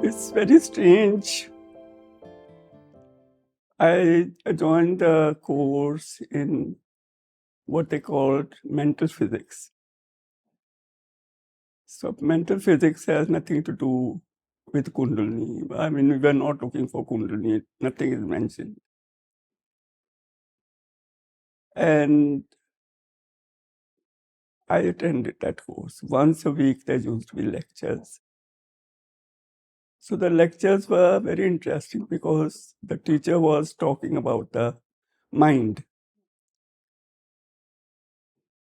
It's very strange. I joined the course in what they called mental physics. So mental physics has nothing to do with Kundalini. I mean, we were not looking for Kundalini. Nothing is mentioned. And I attended that course. Once a week, there used to be lectures. So the lectures were very interesting because the teacher was talking about the mind.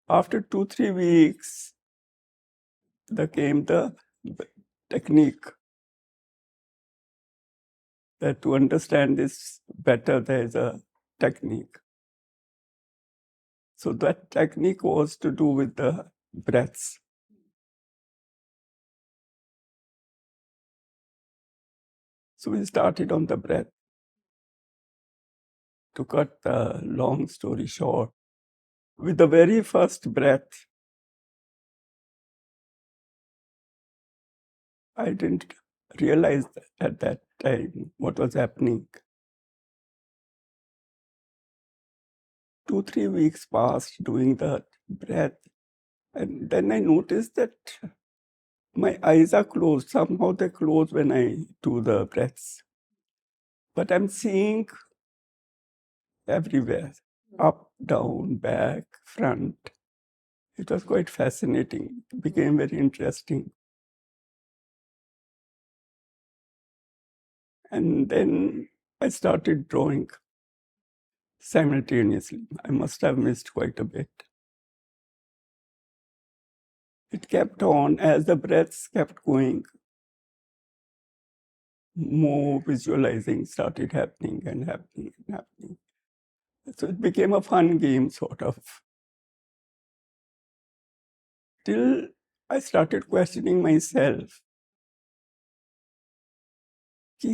After 2-3 weeks, there came the technique that to understand this better, there is a technique. So that technique was to do with the breaths. So we started on the breath. To cut the long story short, with the very first breath, I didn't realize at that time what was happening. 2-3 weeks passed doing that breath, and then I noticed that my eyes are closed. Somehow they close when I do the breaths. But I'm seeing everywhere, up, down, back, front. It was quite fascinating. It became very interesting. And then I started drawing simultaneously. I must have missed quite a bit. It kept on as the breaths kept going. More visualizing started happening and happening and happening. So it became a fun game, sort of. Till I started questioning myself.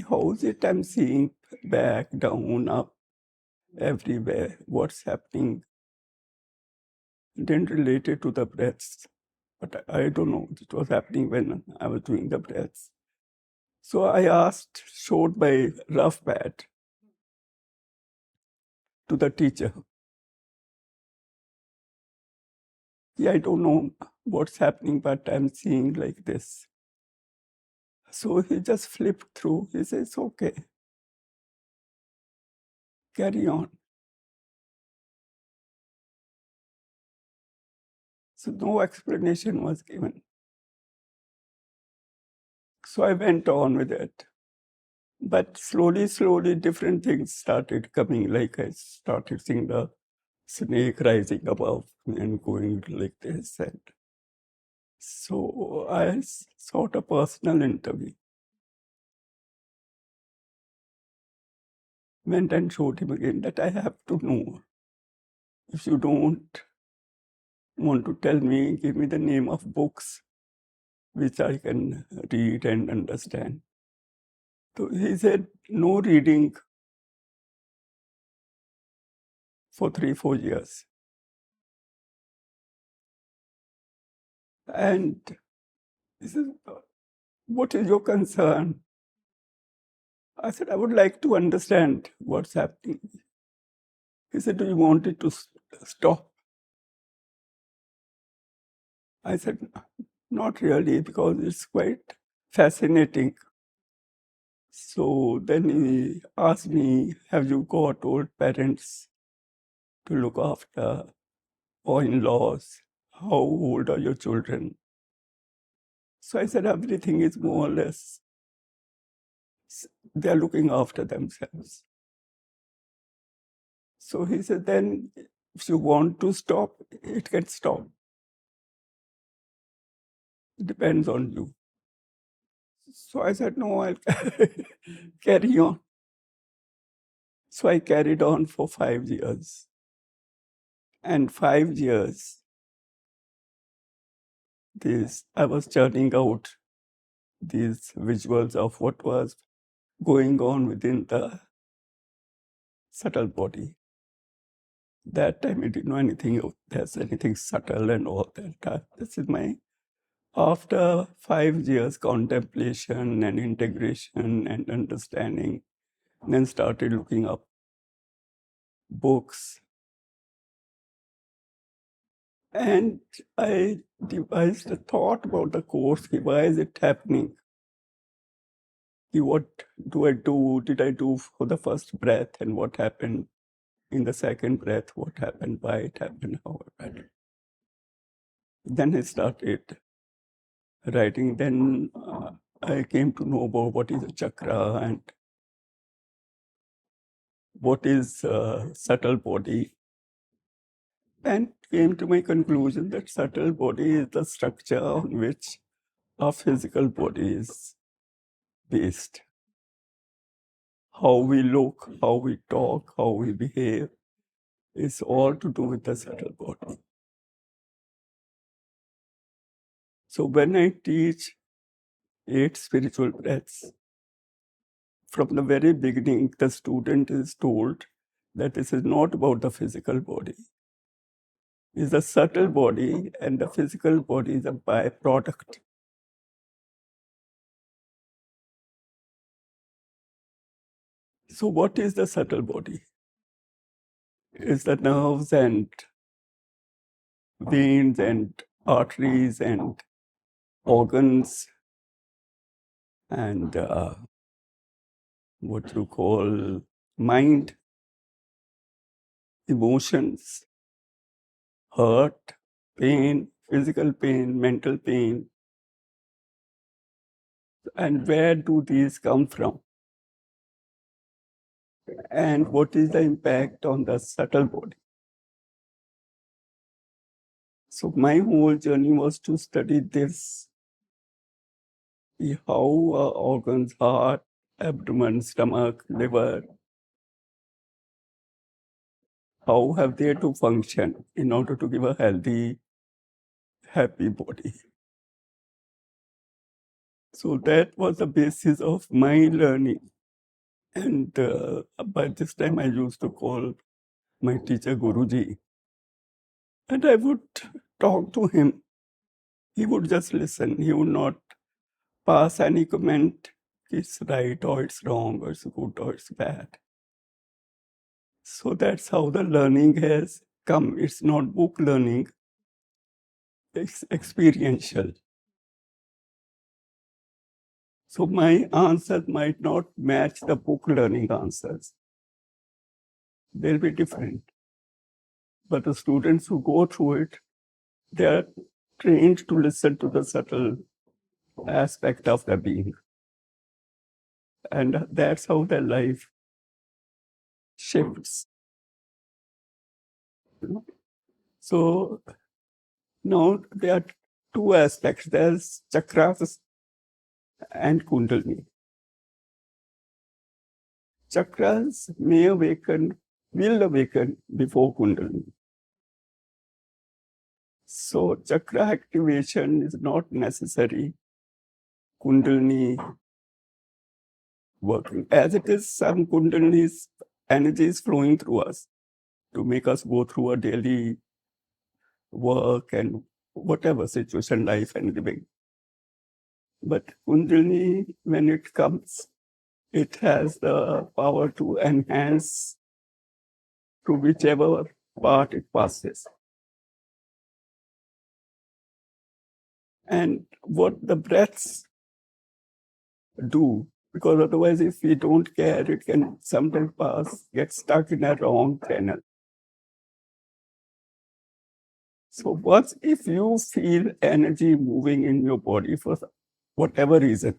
How is it I'm seeing back, down, up, everywhere? What's happening? Didn't relate it to the breaths. But I don't know. It was happening when I was doing the breaths. So I showed my rough pad to the teacher. Yeah, I don't know what's happening, but I'm seeing like this. So he just flipped through. He says, okay, carry on. So no explanation was given. So I went on with it. But slowly, different things started coming. Like I started seeing the snake rising above and going like this. And so I sought a personal interview. Went and showed him again that I have to know. If you don't want to tell me, give me the name of books which I can read and understand. So he said, no reading for 3-4 years. And he said, what is your concern? I said, I would like to understand what's happening. He said, do you want it to stop? I said, not really, because it's quite fascinating. So then he asked me, have you got old parents to look after or in-laws? How old are your children? So I said, everything is more or less, they're looking after themselves. So he said, then if you want to stop, it can stop. It depends on you. So I said, no, I'll carry on. So I carried on for 5 years. And 5 years, I was churning out these visuals of what was going on within the subtle body. That time I didn't know anything of there's anything subtle and all that. This is my After 5 years contemplation and integration and understanding, then started looking up books. And I devised a thought about the course. Why is it happening? What do I do? Did I do for the first breath? And what happened in the second breath? What happened? Why it happened? How it happened? Then I started writing. Then I came to know about what is a chakra and what is subtle body, and came to my conclusion that subtle body is the structure on which our physical body is based. How we look, how we talk, how we behave is all to do with the subtle body. So when I teach 8 spiritual breaths, from the very beginning, the student is told that this is not about the physical body. It's a subtle body, and the physical body is a byproduct. So what is the subtle body? It's the nerves and veins and arteries and organs and what you call mind, emotions, hurt, pain, physical pain, mental pain. And where do these come from? And what is the impact on the subtle body? So my whole journey was to study this, how organs, heart, abdomen, stomach, liver, how have they to function in order to give a healthy, happy body. So that was the basis of my learning. And by this time I used to call my teacher Guruji. And I would talk to him. He would just listen. He would not pass any comment. It's right or it's wrong or it's good or it's bad. So that's how the learning has come. It's not book learning. It's experiential. So my answers might not match the book learning answers. They'll be different. But the students who go through it, they are trained to listen to the subtle aspect of their being. And that's how their life shifts. So now there are 2 aspects. There's chakras and Kundalini. Chakras will awaken before Kundalini. So chakra activation is not necessary. Kundalini working. As it is, some Kundalini's energy is flowing through us to make us go through a daily work and whatever situation, life and living. But Kundalini, when it comes, it has the power to enhance to whichever part it passes. And what the breaths do, because otherwise if we don't care, it can sometimes get stuck in a wrong channel. So what if you feel energy moving in your body for whatever reason?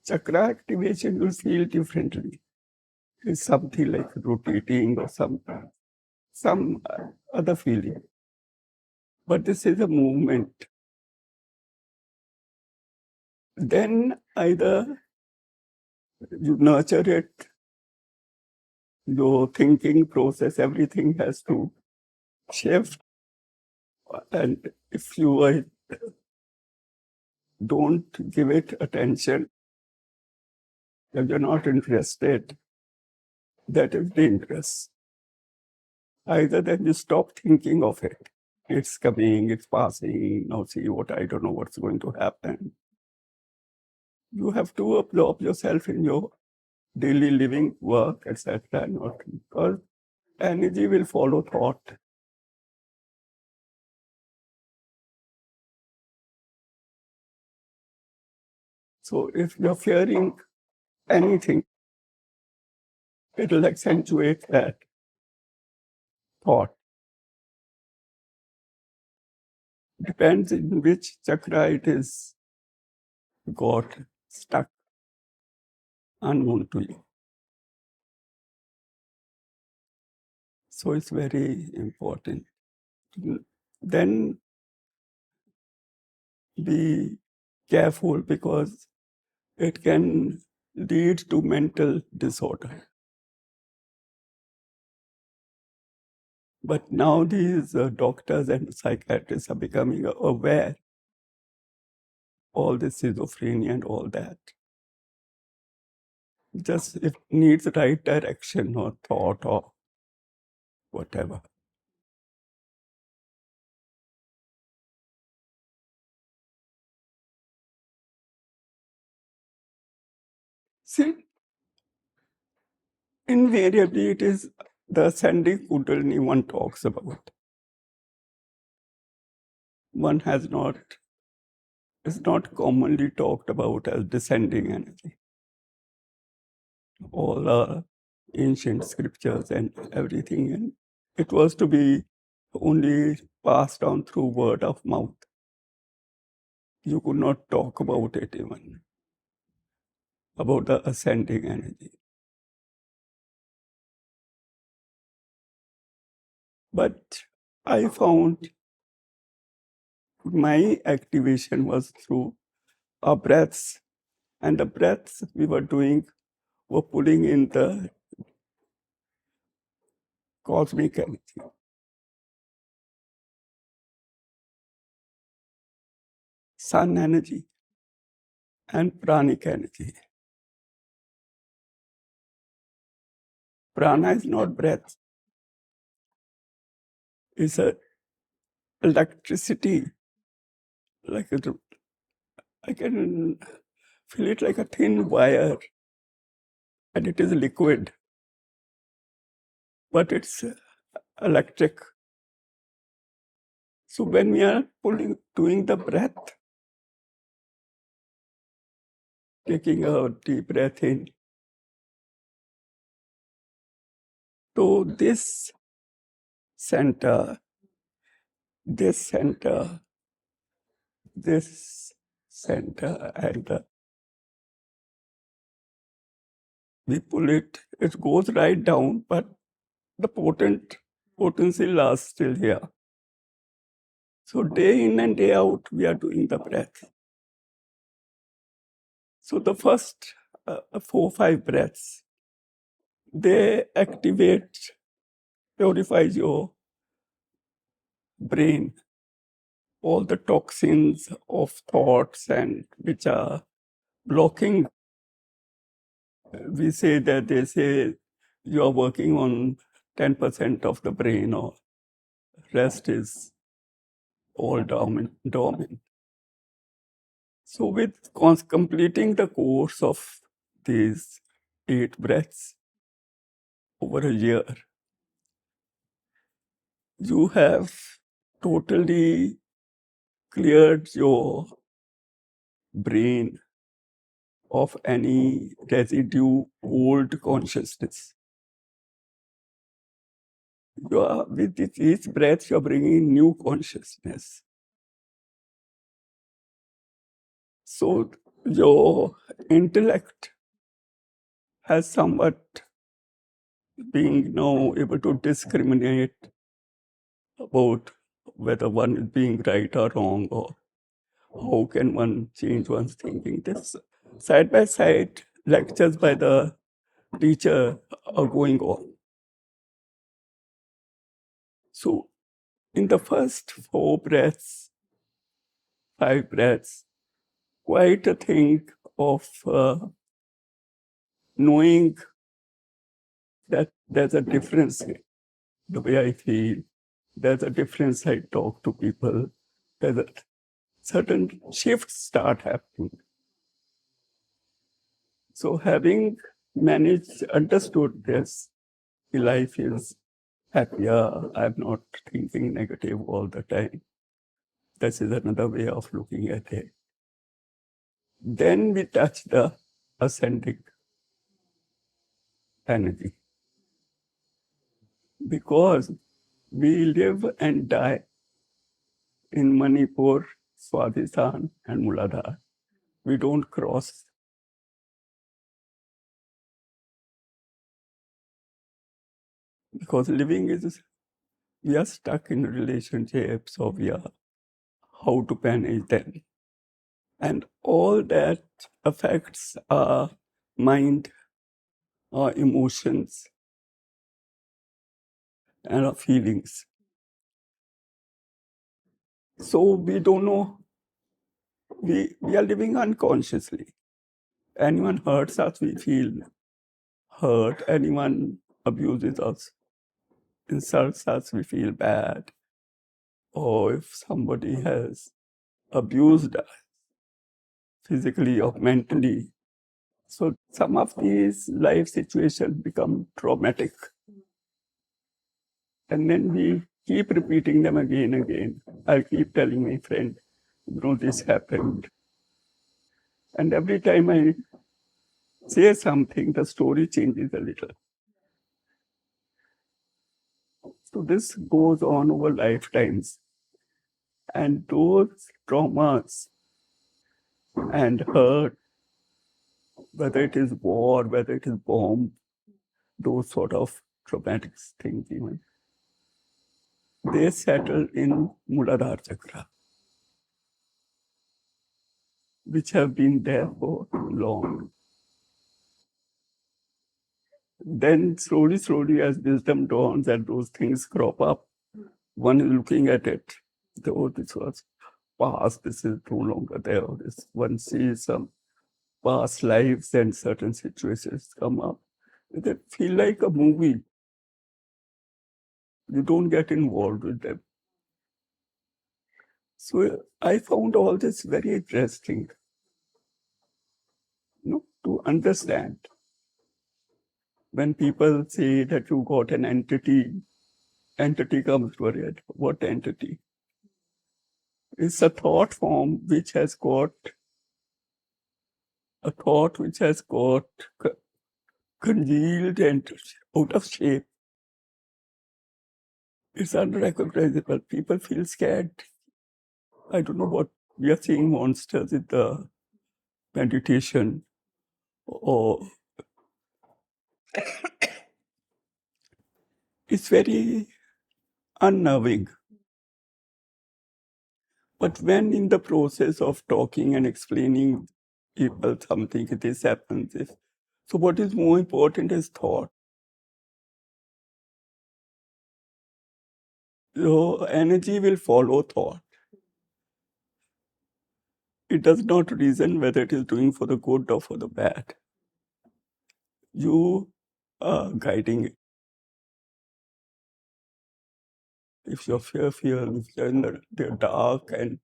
Chakra activation you'll feel differently. It's something like rotating or some other feeling. But this is a movement. Then either you nurture it, your thinking process, everything has to shift. And if you don't give it attention, if you're not interested, that is dangerous. Either then you stop thinking of it. It's coming, it's passing. Now see what, I don't know what's going to happen. You have to absorb yourself in your daily living, work, etc. Not because energy will follow thought. So if you're fearing anything, it will accentuate that thought. Depends in which chakra it is got stuck, unknown to you. So it's very important. Then be careful because it can lead to mental disorder. But now these doctors and psychiatrists are becoming aware all this schizophrenia and all that. Just it needs right direction or thought or whatever. See, invariably it is the ascending Kundalini one talks about. One has not, is not commonly talked about as descending energy. All our ancient scriptures and everything, and it was to be only passed down through word of mouth. You could not talk about it even, about the ascending energy. But I found my activation was through our breaths, and the breaths we were doing were pulling in the cosmic energy, sun energy, and pranic energy. Prana is not breath, it's a electricity. Like I can feel it like a thin wire, and it is liquid, but it's electric. So when we are doing the breath, taking a deep breath in, to this center, this center, this center, and we pull it, it goes right down, but the potency lasts still here. So day in and day out, we are doing the breath. So the first 4-5 breaths, they activate, purifies your brain, all the toxins of thoughts and which are blocking. We say that they say you are working on 10% of the brain, or rest is all dormant. So with completing the course of these 8 breaths over a year, you have totally cleared your brain of any residue, old consciousness. You are, with each breath, you are bringing new consciousness. So your intellect has somewhat being now able to discriminate about whether one is being right or wrong, or how can one change one's thinking. This side by side lectures by the teacher are going on. So in the first 4 breaths, 5 breaths, quite a thing of knowing that there's a difference in the way I feel, there's a difference. I talk to people. There's a certain shifts start happening. So having managed, understood this, life is happier. I'm not thinking negative all the time. This is another way of looking at it. Then we touch the ascending energy. Because we live and die in Manipur, Swadhisthana, and Muladhara. We don't cross. Because living is, we are stuck in relationships, or we are how to manage them. And all that affects our mind, our emotions, and our feelings. So we don't know, we are living unconsciously. Anyone hurts us, we feel hurt. Anyone abuses us, insults us, we feel bad. Or if somebody has abused us physically or mentally. So some of these life situations become traumatic. And then we keep repeating them again and again. I keep telling my friend, this happened. And every time I say something, the story changes a little. So this goes on over lifetimes. And those traumas and hurt, whether it is war, whether it is bomb, those sort of traumatic things even, they settle in Muladhara Chakra, which have been there for long. Then slowly, as wisdom dawns and those things crop up, one is looking at it. This was past, this is no longer there. This one sees some past lives and certain situations come up. They feel like a movie. You don't get involved with them. So I found all this very interesting, to understand. When people say that you got an entity comes to your head. What entity? It's a thought form which has got congealed and out of shape. It's unrecognizable. People feel scared. I don't know what we are seeing monsters in the meditation, or it's very unnerving. But when in the process of talking and explaining people something, this happens. So what is more important is thought. Your energy will follow thought. It does not reason whether it is doing for the good or for the bad. You are guiding it. If you're if you're in the dark and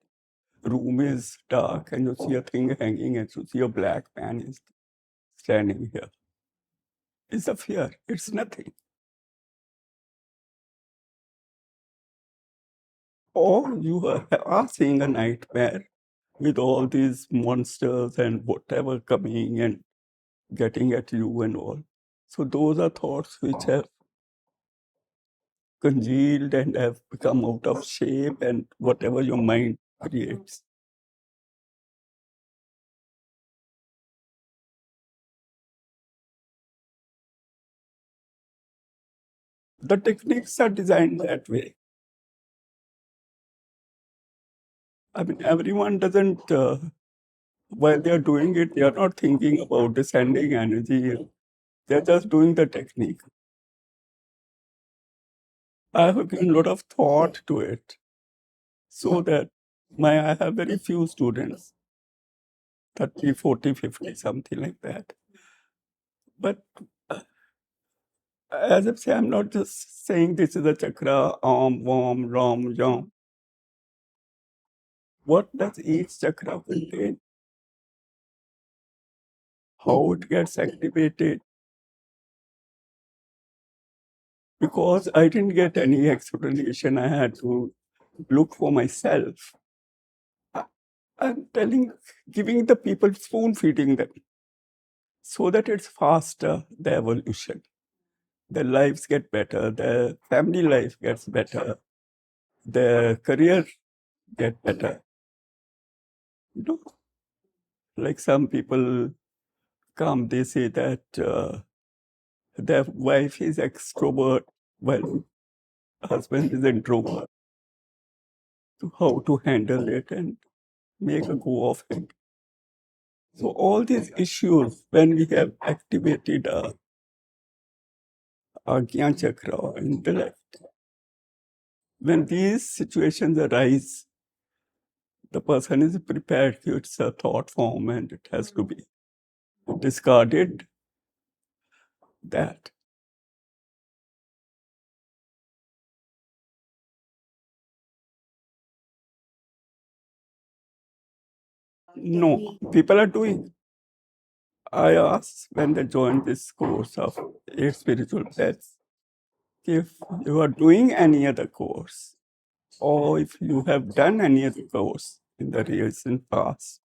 room is dark and you see a thing hanging and you see a black man is standing here, it's a fear. It's nothing. Or you are seeing a nightmare with all these monsters and whatever coming and getting at you and all. So those are thoughts which have congealed and have become out of shape, and whatever your mind creates. The techniques are designed that way. I mean, everyone doesn't, while they're doing it, they're not thinking about descending energy. They're just doing the technique. I have given a lot of thought to it so that I have very few students, 30, 40, 50, something like that. But As if say, I'm not just saying this is a chakra, om, vom, rom, yom. What does each chakra contain? How it gets activated? Because I didn't get any explanation, I had to look for myself. I'm giving the people, spoon feeding them, so that it's faster, the evolution. Their lives get better, their family life gets better, their career get better. You know, like some people come, they say that their wife is extrovert while husband is introvert. So how to handle it and make a go of it. So all these issues, when we have activated our Gyan chakra or intellect, when these situations arise, the person is prepared. It's a thought form and it has to be discarded. That no, people are doing. I asked when they joined this course of 8 spiritual paths, if you are doing any other course, or if you have done any other course in the recent past,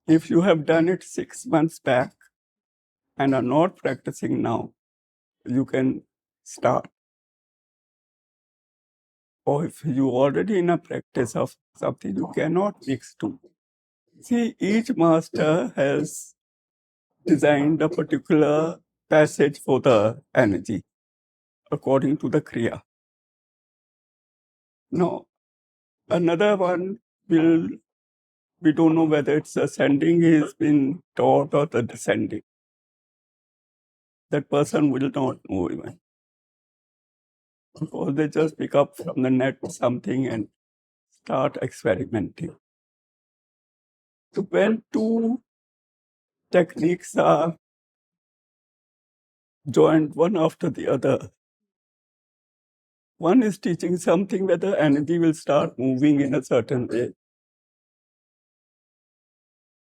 if you have done it 6 months back and are not practicing now, you can start. Or if you already in a practice of something, you cannot mix two. See, each master has designed a particular passage for the energy according to the Kriya. Now, another one will, we don't know whether it's ascending is been taught or the descending. That person will not know even. Because they just pick up from the net something and start experimenting. So when two techniques are joined one after the other, one is teaching something where the energy will start moving in a certain way.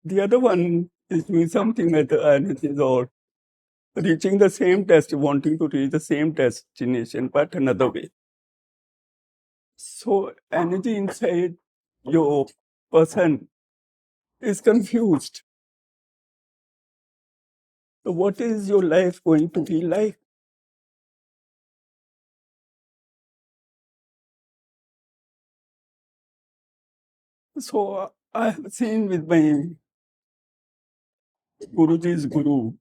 The other one is doing something where the energy is all reaching the same wanting to reach the same destination, but another way. So energy inside your person is confused. So what is your life going to be like? So I have seen with my Guruji's guru,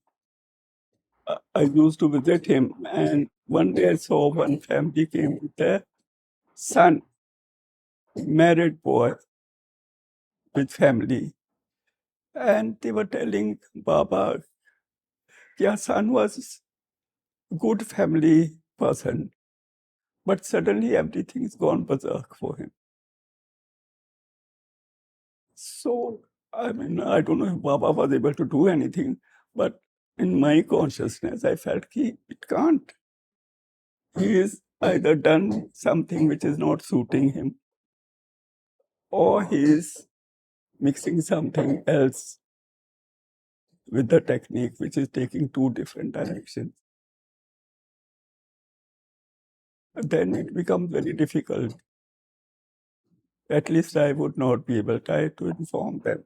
I used to visit him, and one day I saw one family came with their son, married boy with family. And they were telling Baba, your son was a good family person, but suddenly everything's gone berserk for him. So, I mean, I don't know if Baba was able to do anything, but in my consciousness, I felt it can't. He is either done something which is not suiting him, or he is mixing something else with the technique which is taking two different directions. Then it becomes very difficult. At least I would not be able to try to inform them.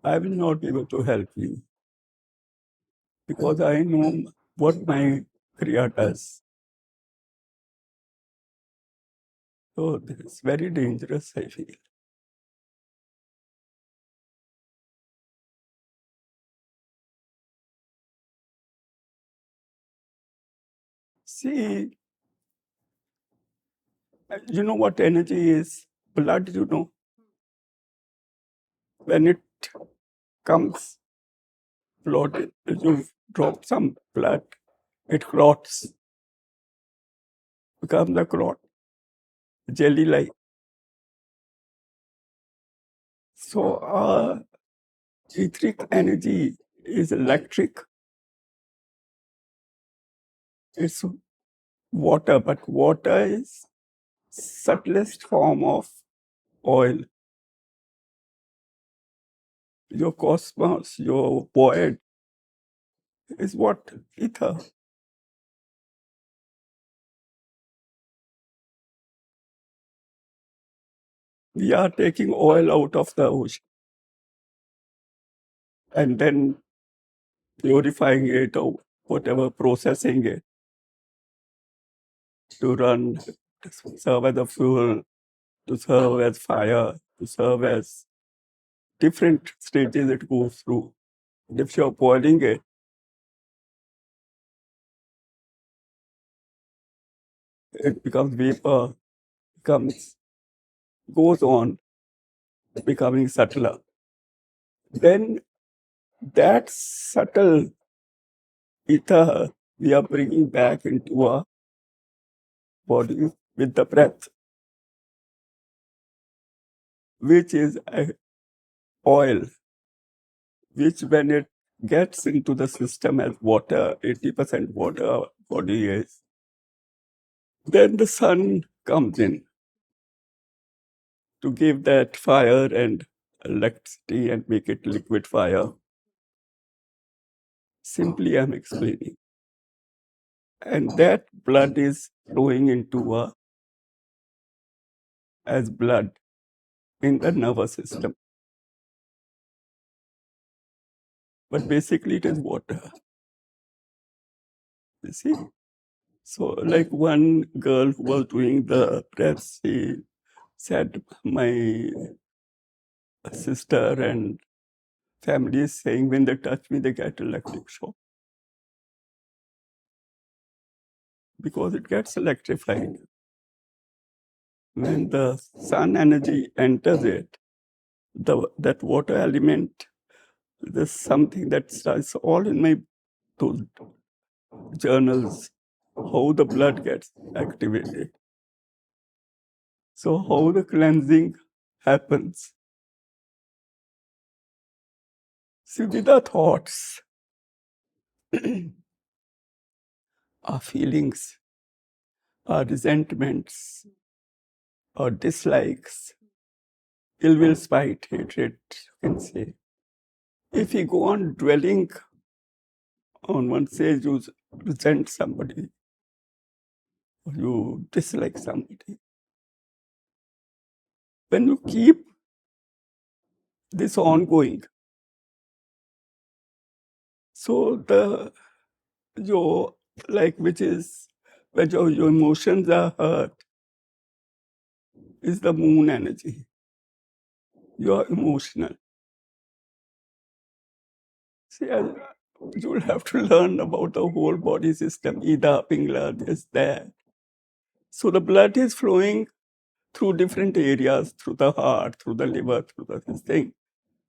I will not be able to help you because I know what my Kriya does. So it's very dangerous, I feel. See, you know what energy is? Blood, you know. When it comes, blood, you drop some blood, it clots, becomes a clot, jelly-like. So etheric energy is electric. It's water, but water is subtlest form of oil. Your cosmos, your void is what? Ether. We are taking oil out of the ocean and then purifying it or whatever, processing it to run, to serve as a fuel, to serve as fire, to serve as different stages it goes through. If you're boiling it, it becomes vapor, goes on becoming subtler. Then that subtle ether we are bringing back into our body with the breath, which is oil, which when it gets into the system as water, 80% water our body is, then the sun comes in to give that fire and electricity and make it liquid fire. Simply I'm explaining. And that blood is flowing into as blood in the nervous system. But basically it is water. You see? So like one girl who was doing the breath, she said, my sister and family is saying when they touch me, they get electric shock. Because it gets electrified. When the sun energy enters it, that water element, there's something that's all in my those journals, how the blood gets activated. So how the cleansing happens. See, with our thoughts, our feelings, our resentments, our dislikes, ill will, spite, hatred, you can say. If you go on dwelling on one says you resent somebody, or you dislike somebody, when you keep this ongoing, so your like which is when your emotions are hurt is the moon energy. You're emotional. See, you'll have to learn about the whole body system, Ida, Pingla, this, that. So the blood is flowing through different areas, through the heart, through the liver, through this thing.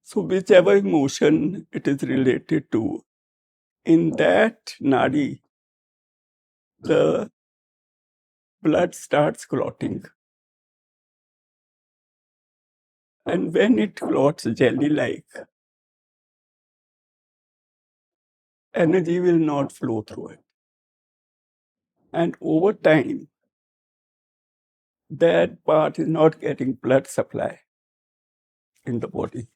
So whichever emotion it is related to, in that nadi, the blood starts clotting. And when it clots jelly-like, energy will not flow through it. And over time, that part is not getting blood supply in the body.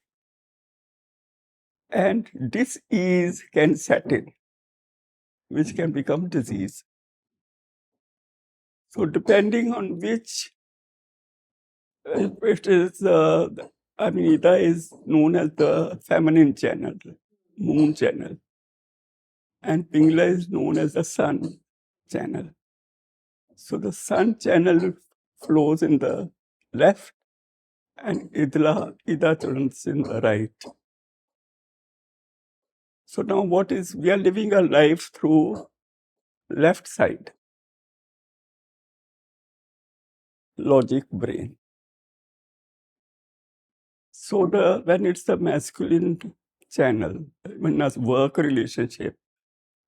And dis-ease can set in, which can become disease. So depending on which, it is, Ida is known as the feminine channel, moon channel. And Pingla is known as the sun channel. So the sun channel flows in the left and Ida turns in the right. So now we are living our life through left side, logic brain. So when it's the masculine channel, when a work relationship,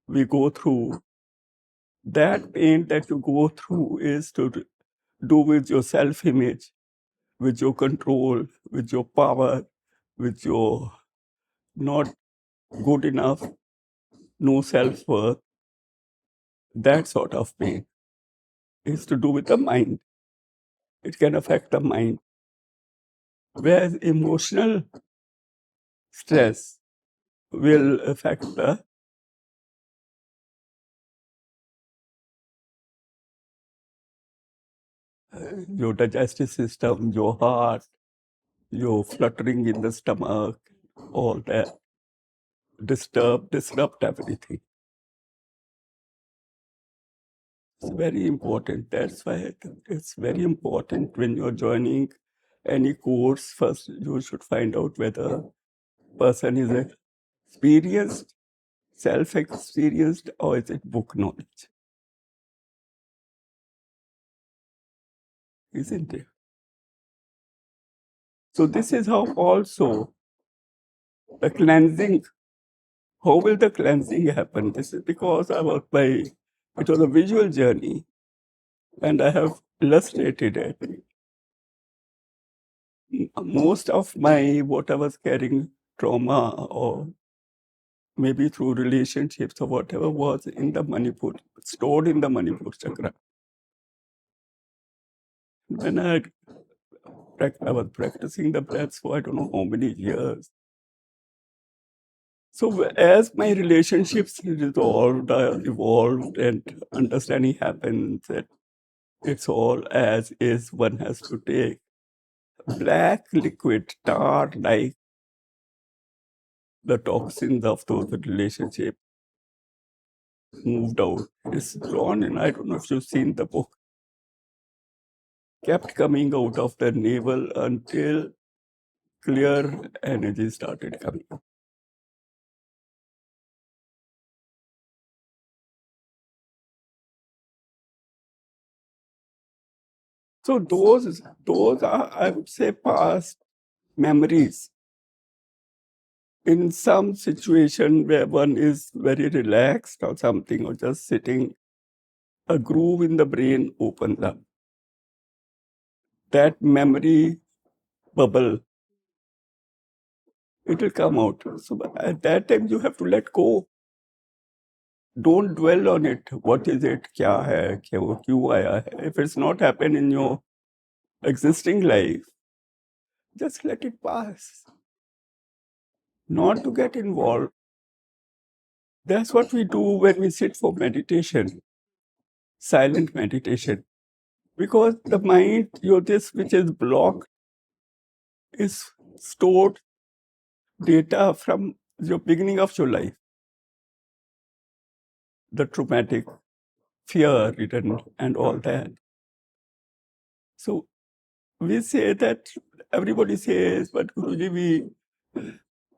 we go through, that pain that you go through is to do with your self-image, with your control, with your power, with your not good enough, no self-worth. that sort of pain is to do with the mind. It can affect the mind. Whereas emotional stress will affect your digestive system, your heart, your fluttering in the stomach, all that. Disrupt everything. It's very important. That's why it's very important when you're joining any course. First, you should find out whether person is experienced, self-experienced, or is it book knowledge? Isn't it? So this is how also the cleansing. How will the cleansing happen? This is because I was it was a visual journey, and I have illustrated it. Most of what I was carrying, trauma or maybe through relationships or whatever, was in the Manipur, stored in the Manipur chakra. When I was practicing the breaths for I don't know how many years. So as my relationships resolved, evolved, and understanding happens that it's all as is, one has to take black liquid tar like the toxins of those relationships moved out. It's gone, and I don't know if you've seen the book. Kept coming out of the navel until clear energy started coming. So those are, I would say, past memories. In some situation where one is very relaxed or something, or just sitting, a groove in the brain opens up. That memory bubble, it will come out. So at that time, you have to let go. Don't dwell on it. What is it? Kya hai? Kyun aaya hai? If it's not happened in your existing life, just let it pass. Not to get involved. That's what we do when we sit for meditation, silent meditation. Because the mind, this which is blocked, is stored data from your beginning of your life. The traumatic fear written and all that. So we say that, everybody says, but Guruji, we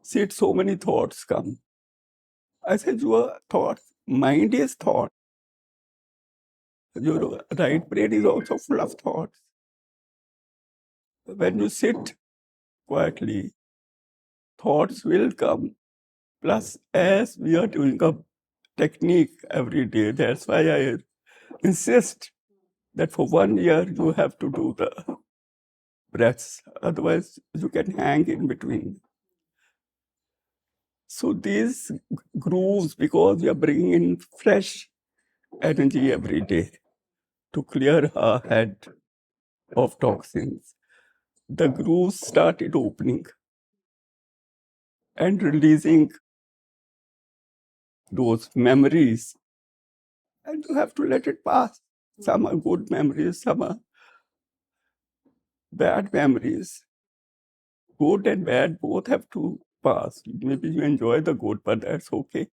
sit, so many thoughts come. I said, your thoughts, mind is thought. Your right brain is also full of thoughts. When you sit quietly, thoughts will come. Plus, as we are doing a technique every day, that's why I insist that for 1 year you have to do the breaths. Otherwise, you can hang in between. So these grooves, because we are bringing in fresh energy every day to clear our head of toxins, the grooves started opening and releasing those memories. And you have to let it pass. Some are good memories, some are bad memories. Good and bad both have to pass. Maybe you enjoy the good, but that's okay.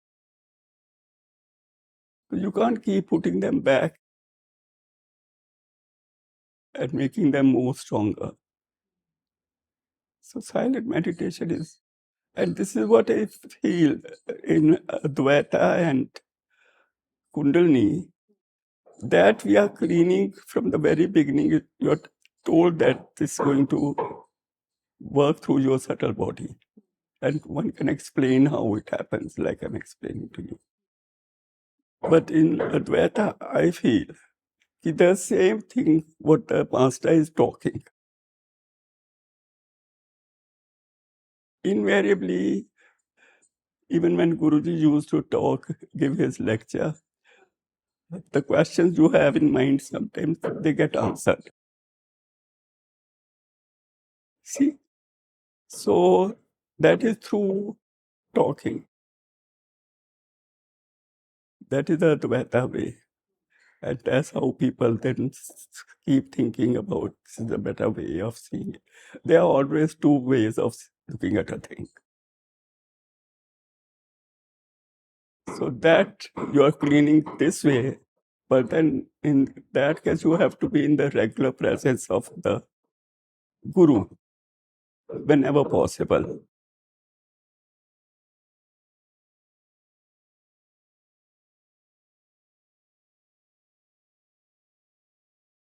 You can't keep putting them back and making them more stronger. So silent meditation is, and this is what I feel in Advaita and Kundalini, that we are cleaning from the very beginning. You're told that this is going to work through your subtle body. And one can explain how it happens, like I'm explaining to you. But in Advaita, I feel the same thing what the master is talking. Invariably, even when Guruji used to talk, give his lecture, the questions you have in mind, sometimes they get answered. See? So that is through talking. That is the Advaita way. And that's how people then keep thinking about this is a better way of seeing it. There are always two ways of looking at a thing. So that you are cleaning this way, but then in that case you have to be in the regular presence of the Guru whenever possible.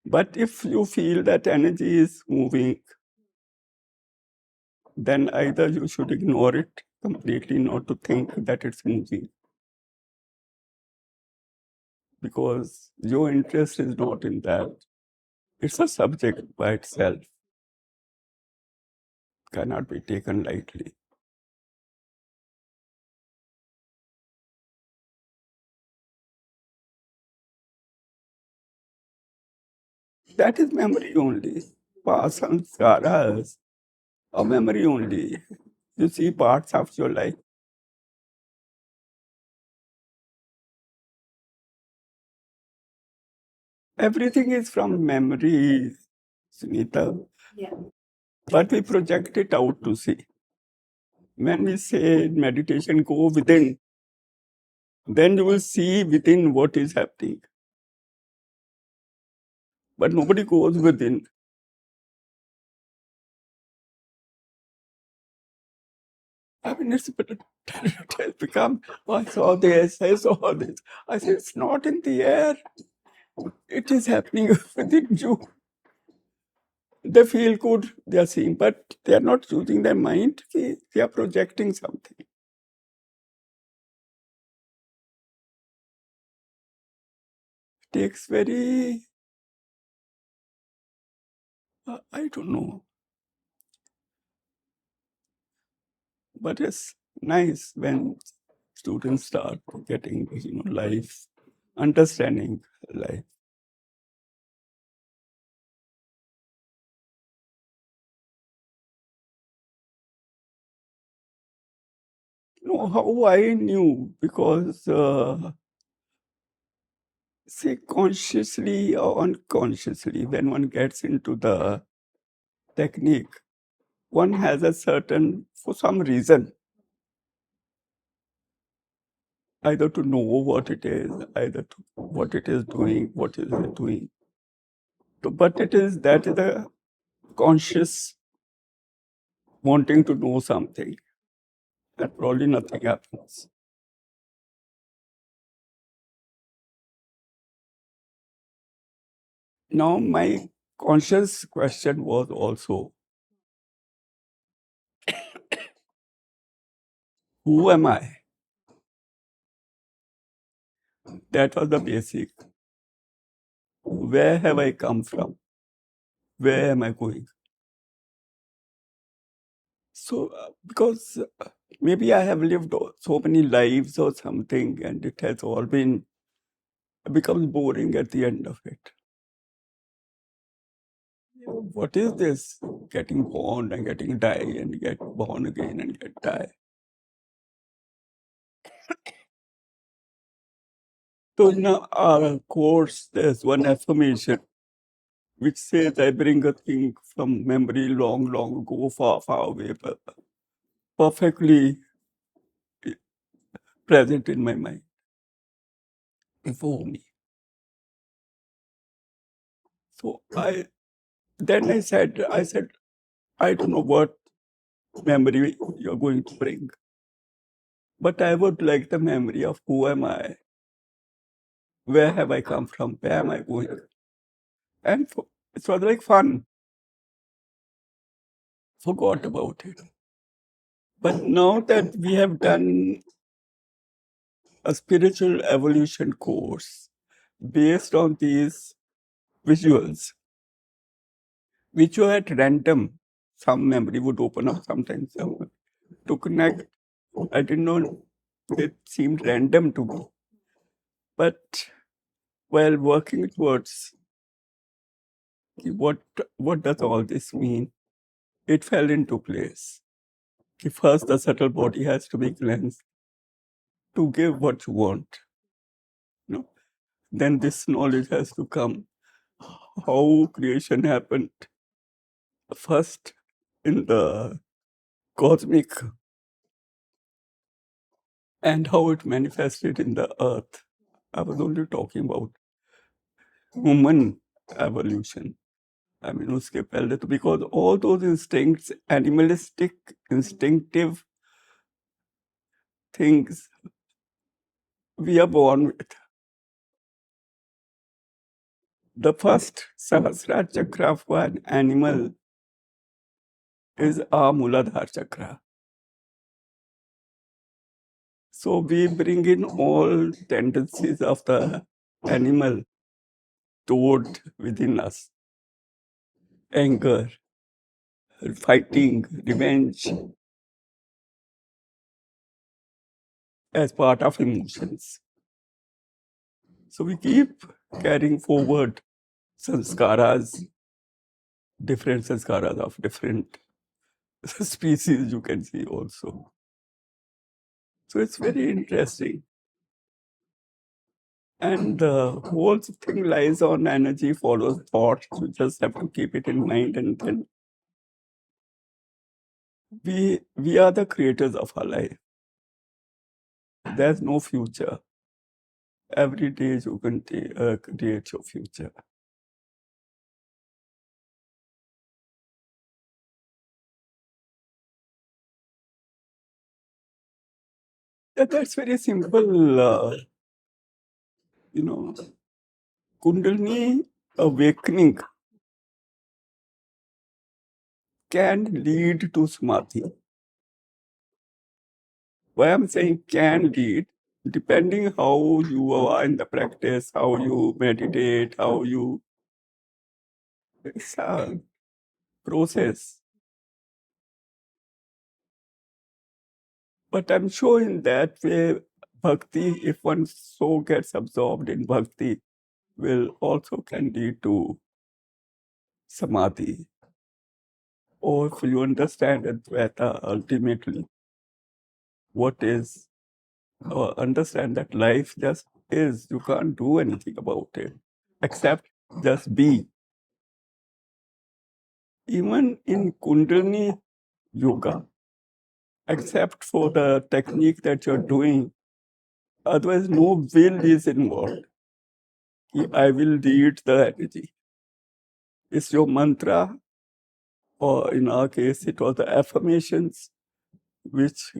But if you feel that energy is moving, then either you should ignore it completely, not to think that it's moving, because your interest is not in that. It's a subject by itself, cannot be taken lightly. That is memory only. Past samskaras are memory only. You see parts of your life. Everything is from memory, Sunita. Yeah. But we project it out to see. When we say meditation, go within, then you will see within what is happening. But nobody goes within. I mean, it has become, oh, I saw this, I saw this. I said, it's not in the air. It is happening within you. They feel good, they are seeing, but they are not using their mind. They are projecting something. It takes very, I don't know, but it's nice when students start getting, life, understanding life. No, how I knew, because see, consciously or unconsciously, when one gets into the technique, one has a certain, for some reason, either to know what it is, either to what it is doing, what is it doing. But that is a conscious wanting to know something, and probably nothing happens. Now, my conscious question was also, who am I? That was the basic. Where have I come from? Where am I going? So, because maybe I have lived so many lives or something, and it has all becomes boring at the end of it. What is this? Getting born and getting die and get born again and get die. So in our course, there's one affirmation which says, I bring a thing from memory long, long ago, far, far away, but perfectly present in my mind before me. So I said, I don't know what memory you're going to bring, but I would like the memory of who am I, where have I come from, where am I going? And it was like fun. Forgot about it. But now that we have done a spiritual evolution course based on these visuals, which were at random, some memory would open up sometimes to connect. I didn't know, it seemed random to me. But while working towards what does all this mean, it fell into place. First, the subtle body has to be cleansed to give what you want. You know? Then this knowledge has to come. How creation happened first in the cosmic and how it manifested in the earth. I was only talking about human evolution. I mean, uske pehle to, because all those instincts, animalistic, instinctive things we are born with. The first Sahasrara chakra for an animal is our Muladhara chakra. So we bring in all tendencies of the animal stored within us. Anger, fighting, revenge as part of emotions. So we keep carrying forward sanskaras, different sanskaras of different species you can see also. So it's very interesting. And the whole thing lies on energy follows thought. You just have to keep it in mind, and then we are the creators of our life. There's no future. Every day you can create your future. Yeah, that's very simple. Kundalini awakening can lead to Samadhi. Why I'm saying can lead, depending how you are in the practice, how you meditate, how you... It's a process. But I'm sure in that way, bhakti, if one so gets absorbed in bhakti, will also can lead to Samadhi. Or if you understand Advaita ultimately, what is, or understand that life just is, you can't do anything about it, except just be. Even in Kundalini Yoga, except for the technique that you're doing, otherwise no will is involved. I will lead the energy. It's your mantra, or in our case, it was the affirmations which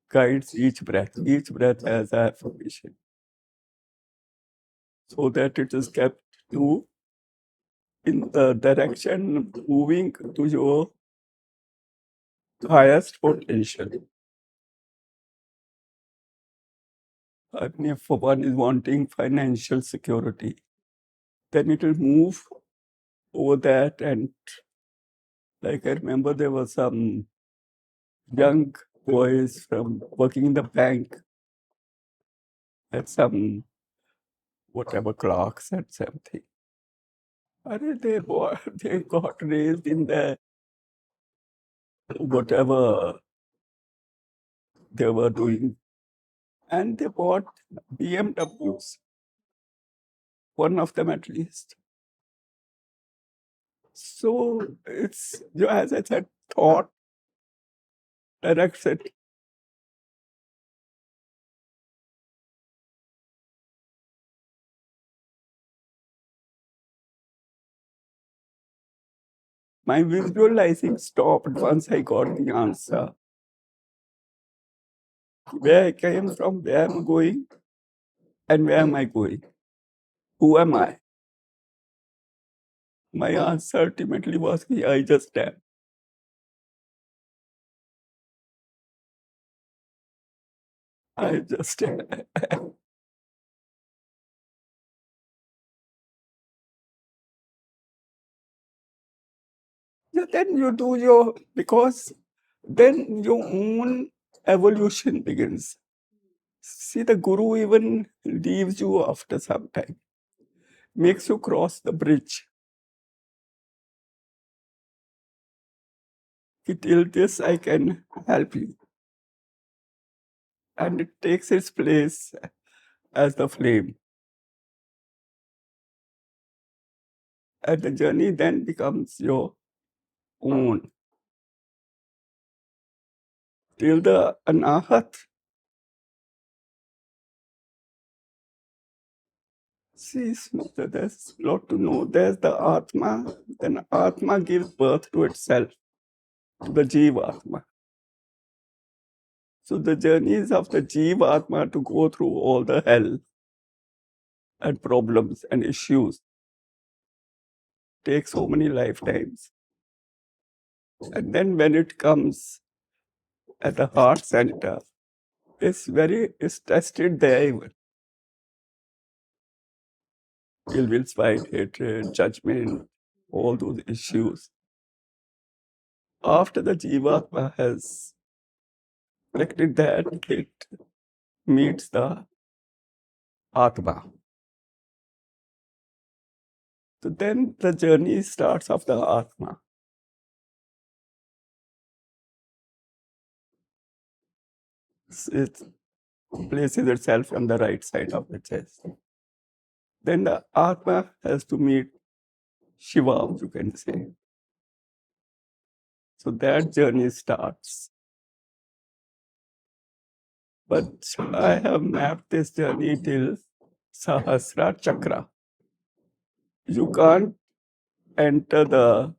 guides each breath. Each breath has an affirmation, so that it is kept to in the direction moving to your highest potential. I mean, if one is wanting financial security, then it will move over that. And like I remember there were some young boys from working in the bank at some whatever clocks and something. They got raised in the whatever they were doing, and they bought BMWs, one of them at least. So it's, as I said, thought directs it. My visualizing stopped once I got the answer. Where I came from, where I'm going, and where am I going? Who am I? My answer ultimately was, I just am. I just am. Then you do because then your own evolution begins. See, the Guru even leaves you after some time, makes you cross the bridge. Till this I can help you. And it takes its place as the flame. And the journey then becomes your own. Till the anahat, see, there's a lot to know. There's the Atma, then Atma gives birth to itself, to the Jiva-Atma. So the journeys of the Jiva-Atma to go through all the hell and problems and issues take so many lifetimes. And then when it comes at the heart center, it's tested there even. Ill will, spite, hatred, judgment, all those issues. After the Jivatma has collected that, it meets the Atma. So then the journey starts of the Atma. It places itself on the right side of the chest. Then the Atma has to meet Shiva, you can say. So that journey starts. But I have mapped this journey till Sahasra Chakra. You can't enter the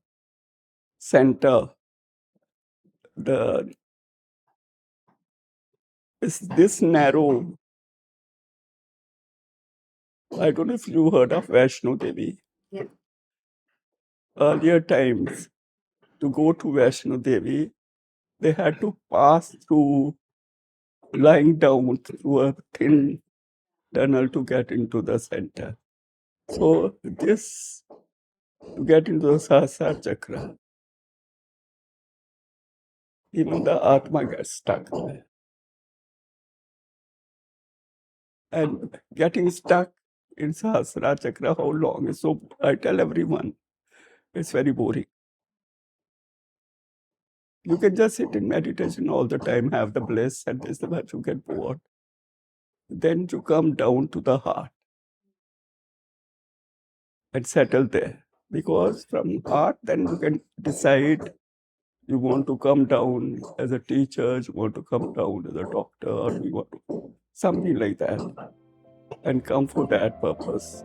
center. It's this narrow. I don't know if you heard of Vaishno Devi. Yeah. Earlier times, to go to Vaishno Devi, they had to pass through lying down through a thin tunnel to get into the center. So this, to get into the Sahasrara Chakra, even the Atma gets stuck there. And getting stuck in Sahasrara Chakra, how long? So I tell everyone, it's very boring. You can just sit in meditation all the time, have the bliss, and this is what you get bored. Then you come down to the heart and settle there. Because from heart, then you can decide you want to come down as a teacher, you want to come down as a doctor, or you want to something like that, and come for that purpose.